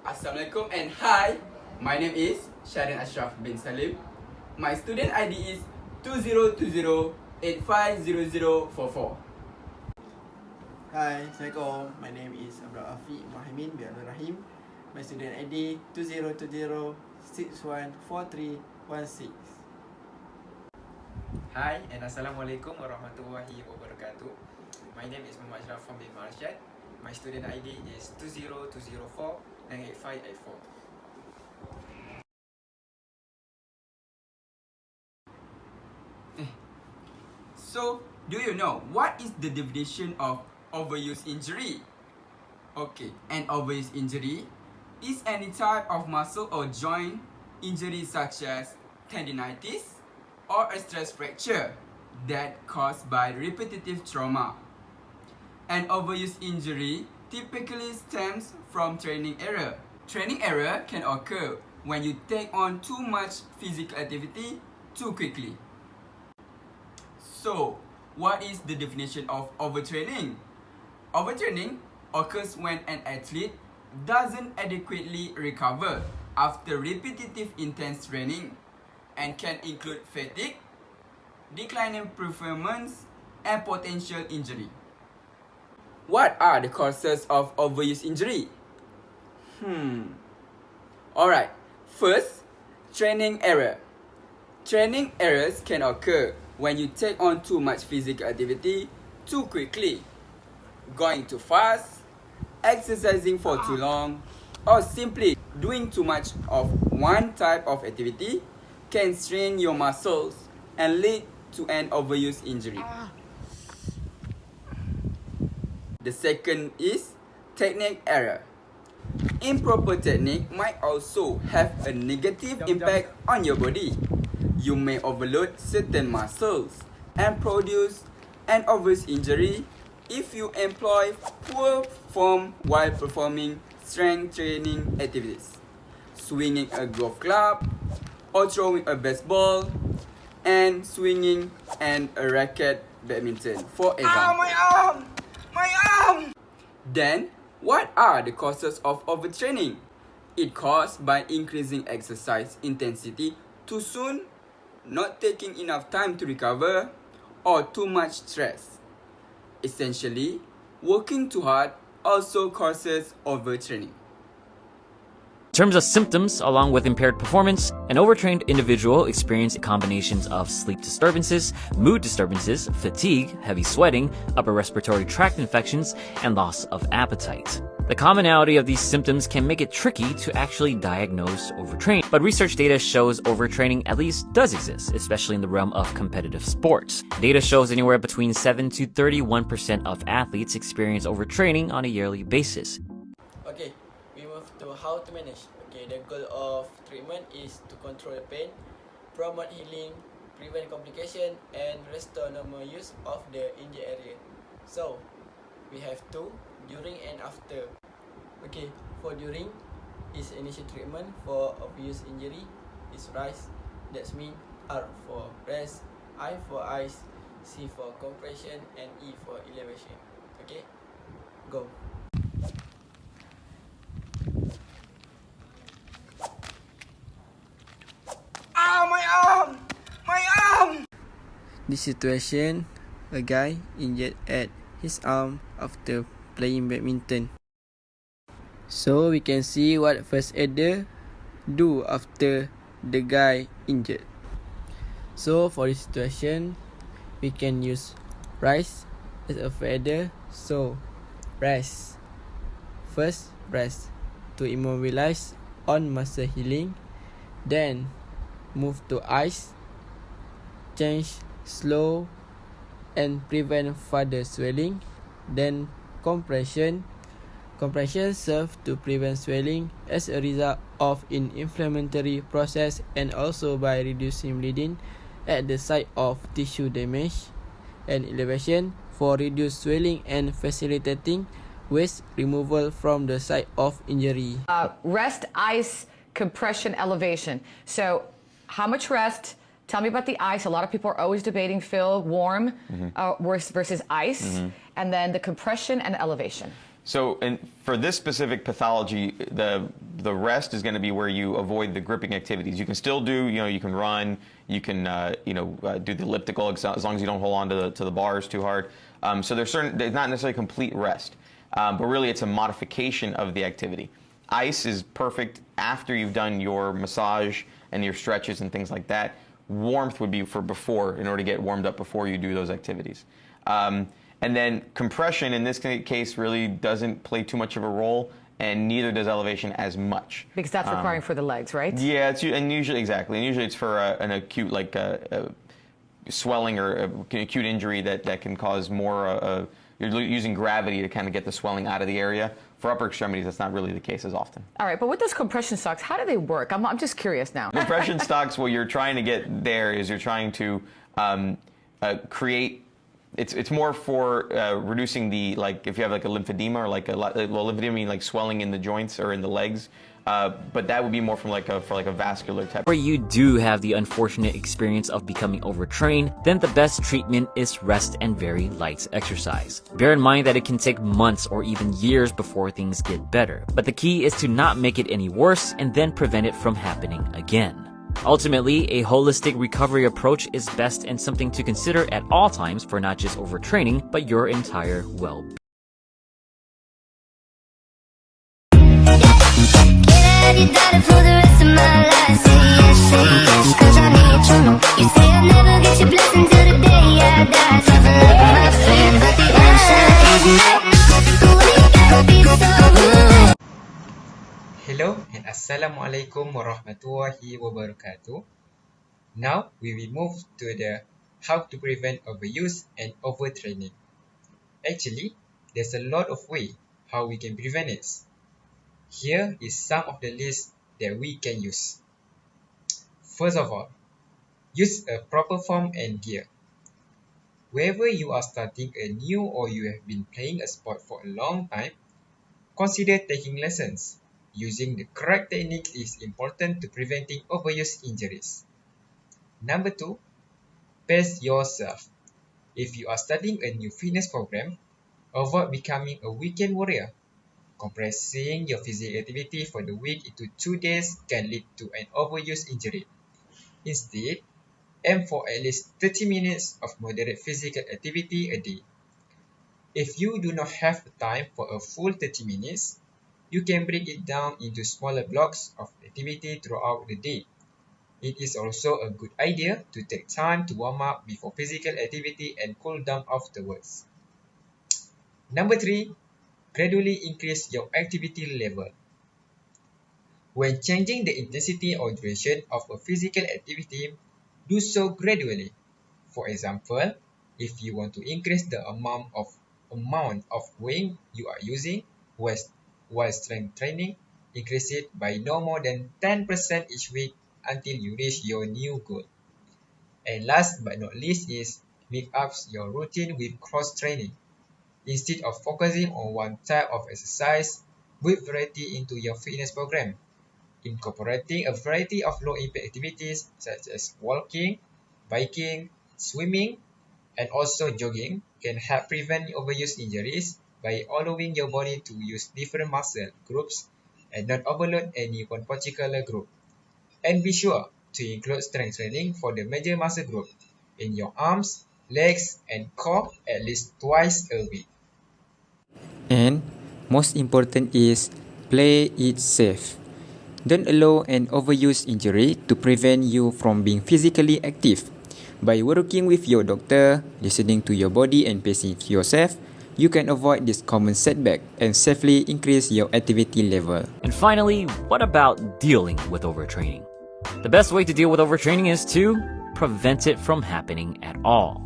Assalamualaikum and hi, my name is Syahrin Asyraf bin Salim. My student ID is 2020850044. Hi, Assalamualaikum. My name is Abdul Afiq Muhaimin bin Rahim. My student ID 2020614316. Hi and Assalamualaikum warahmatullahi wabarakatuh. My name is Asyraf bin Arsad. My student ID is 20204988584. So, do you know what is the definition of overuse injury? Okay, an overuse injury is any type of muscle or joint injury such as tendinitis or a stress fracture that caused by repetitive trauma. An overuse injury typically stems from training error. Training error can occur when you take on too much physical activity too quickly. So, what is the definition of overtraining? Overtraining occurs when an athlete doesn't adequately recover after repetitive intense training and can include fatigue, declining performance, and potential injury. What are the causes of overuse injury? Alright, first, training error. Training errors can occur when you take on too much physical activity too quickly, going too fast, exercising for too long, or simply doing too much of one type of activity can strain your muscles and lead to an overuse injury. The second is technique error. Improper technique might also have a negative impact on your body. You may overload certain muscles and produce an overuse injury if you employ poor form while performing strength training activities, swinging a golf club or throwing a baseball, and swinging and a racket badminton, for example. My arm! My arm! Then, what are the causes of overtraining? It caused by increasing exercise intensity too soon, not taking enough time to recover, or too much stress. Essentially, working too hard also causes overtraining. In terms of symptoms, along with impaired performance, an overtrained individual experiences combinations of sleep disturbances, mood disturbances, fatigue, heavy sweating, upper respiratory tract infections, and loss of appetite. The commonality of these symptoms can make it tricky to actually diagnose overtraining, but research data shows overtraining at least does exist, especially in the realm of competitive sports. Data shows anywhere between 7 to 31% of athletes experience overtraining on a yearly basis. Okay, we move to how to manage. Okay, the goal of treatment is to control the pain, promote healing, prevent complication, and restore normal use of the injured area. So, we have two, during and after. Okay, for during is initial treatment for overuse injury is RISE. That's mean R for rest, I for ice, C for compression, and E for elevation. Okay, go. My arm! My arm! This situation, a guy injured at his arm after playing badminton. So we can see what first aider do after the guy injured. So for this situation, we can use RISE as a first aider. So rest. First rest to immobilize on muscle healing. Then move to ice, change slow and prevent further swelling. Then compression. Compression serves to prevent swelling as a result of an inflammatory process and also by reducing bleeding at the site of tissue damage. And elevation for reduced swelling and facilitating waste removal from the site of injury. Rest, ice, compression, elevation. So how much rest? Tell me about the ice. A lot of people are always debating, Phil, warm versus ice. And then the compression and elevation. So, and for this specific pathology, the rest is going to be where you avoid the gripping activities. You can still do, you can run, you can, do the elliptical as long as you don't hold on to the bars too hard. So there's not necessarily complete rest, but really it's a modification of the activity. Ice is perfect after you've done your massage and your stretches and things like that. Warmth would be for before, in order to get warmed up before you do those activities. And then compression in this case really doesn't play too much of a role, and neither does elevation as much. Because that's requiring for the legs, right? Yeah, usually it's for an acute swelling or acute injury that can cause more. You're using gravity to kind of get the swelling out of the area. For upper extremities, that's not really the case as often. All right, but with those compression socks, how do they work? I'm just curious now. Compression stocks, what you're trying to get there is you're trying to create. It's more for reducing the, if you have a lymphedema or lymphedema means swelling in the joints or in the legs, but that would be more from for a vascular type. Where you do have the unfortunate experience of becoming overtrained, then the best treatment is rest and very light exercise. Bear in mind that it can take months or even years before things get better, but the key is to not make it any worse and then prevent it from happening again. Ultimately, a holistic recovery approach is best and something to consider at all times for not just overtraining, but your entire well-being. Hello and Assalamualaikum warahmatullahi wabarakatuh. Now we will move to the how to prevent overuse and overtraining. Actually, there's a lot of ways how we can prevent it. Here is some of the list that we can use. First of all, use a proper form and gear. Wherever you are starting a new or you have been playing a sport for a long time, consider taking lessons. Using the correct technique is important to preventing overuse injuries. Number 2, pace yourself. If you are studying a new fitness program, avoid becoming a weekend warrior. Compressing your physical activity for the week into 2 days can lead to an overuse injury. Instead, aim for at least 30 minutes of moderate physical activity a day. If you do not have time for a full 30 minutes, you can break it down into smaller blocks of activity throughout the day. It is also a good idea to take time to warm up before physical activity and cool down afterwards. Number 3, gradually increase your activity level. When changing the intensity or duration of a physical activity, do so gradually. For example, if you want to increase the amount of weight you are using while strength training, increase it by no more than 10% each week until you reach your new goal. And last but not least is mix up your routine with cross training. Instead of focusing on one type of exercise, build variety into your fitness program. Incorporating a variety of low-impact activities such as walking, biking, swimming, and also jogging can help prevent overuse injuries by allowing your body to use different muscle groups and not overload any one particular group. And be sure to include strength training for the major muscle group in your arms, legs, and core at least twice a week. And most important is play it safe. Don't allow an overuse injury to prevent you from being physically active. By working with your doctor, listening to your body and pacing yourself, you can avoid this common setback and safely increase your activity level. And finally, what about dealing with overtraining? The best way to deal with overtraining is to prevent it from happening at all.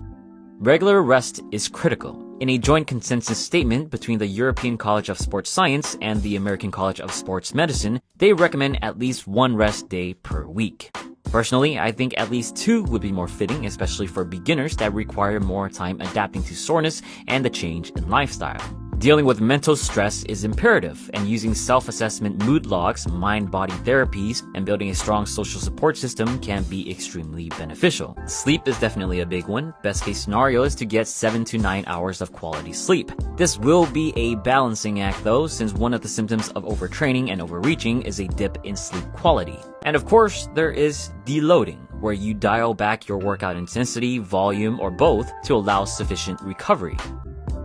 Regular rest is critical. In a joint consensus statement between the European College of Sports Science and the American College of Sports Medicine, they recommend at least 1 rest day per week. Personally, I think at least 2 would be more fitting, especially for beginners that require more time adapting to soreness and the change in lifestyle. Dealing with mental stress is imperative, and using self-assessment mood logs, mind-body therapies, and building a strong social support system can be extremely beneficial. Sleep is definitely a big one. Best case scenario is to get 7 to 9 hours of quality sleep. This will be a balancing act though, since one of the symptoms of overtraining and overreaching is a dip in sleep quality. And of course, there is deloading, where you dial back your workout intensity, volume, or both to allow sufficient recovery.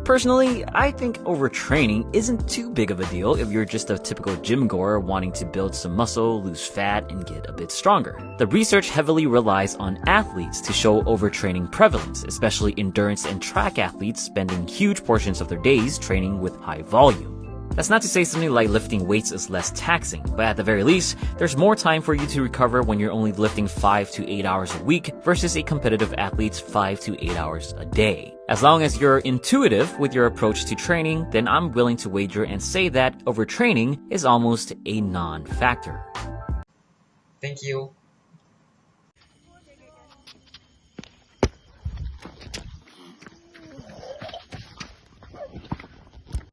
Personally, I think overtraining isn't too big of a deal if you're just a typical gym goer wanting to build some muscle, lose fat, and get a bit stronger. The research heavily relies on athletes to show overtraining prevalence, especially endurance and track athletes spending huge portions of their days training with high volume. That's not to say something like lifting weights is less taxing, but at the very least, there's more time for you to recover when you're only lifting 5 to 8 hours a week versus a competitive athlete's 5 to 8 hours a day. As long as you're intuitive with your approach to training, then I'm willing to wager and say that overtraining is almost a non-factor. Thank you.